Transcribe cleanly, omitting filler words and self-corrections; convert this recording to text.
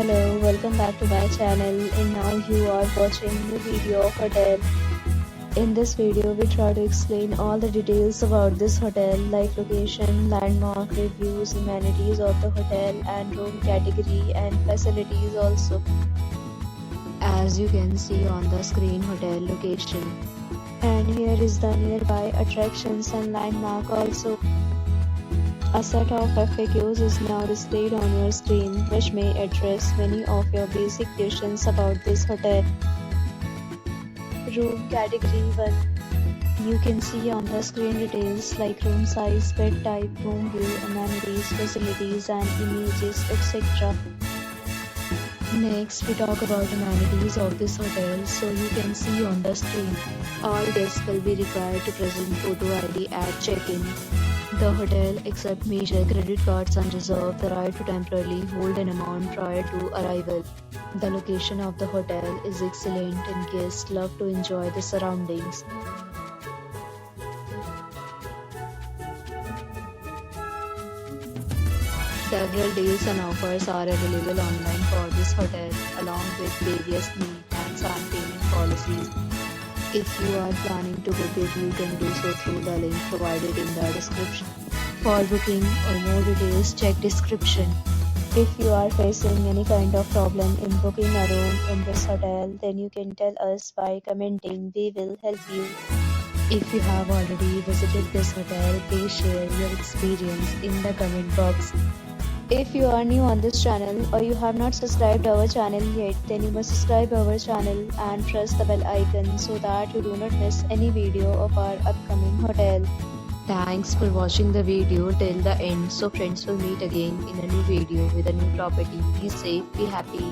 Hello, welcome back to my channel, and now you are watching new video of hotel. In this video, we try to explain all the details about this hotel like location, landmark, reviews, amenities of the hotel and room category and facilities also. As you can see on the screen, hotel location. And here is the nearby attractions and landmark also. A set of FAQs is now displayed on your screen, which may address many of your basic questions about this hotel. Room category 1. You can see on the screen details like room size, bed type, room view, amenities, facilities and images, etc. Next, we talk about amenities of this hotel. So you can see on the screen, all guests will be required to present photo ID at check-in. The hotel accepts major credit cards and reserves the right to temporarily hold an amount prior to arrival. The location of the hotel is excellent and guests love to enjoy the surroundings. Several deals and offers are available online for this hotel, along with various meal plans and payment policies. If you are planning to book it, you can do so through the link provided in the description. For booking or more details, check description. If you are facing any kind of problem in booking a room in this hotel, then you can tell us by commenting. We will help you. If you have already visited this hotel, please share your experience in the comment box. If you are new on this channel or you have not subscribed our channel yet, then you must subscribe our channel and press the bell icon so that you do not miss any video of our upcoming hotel. Thanks for watching the video till the end. So friends, will meet again in a new video with a new property. Be safe, be happy.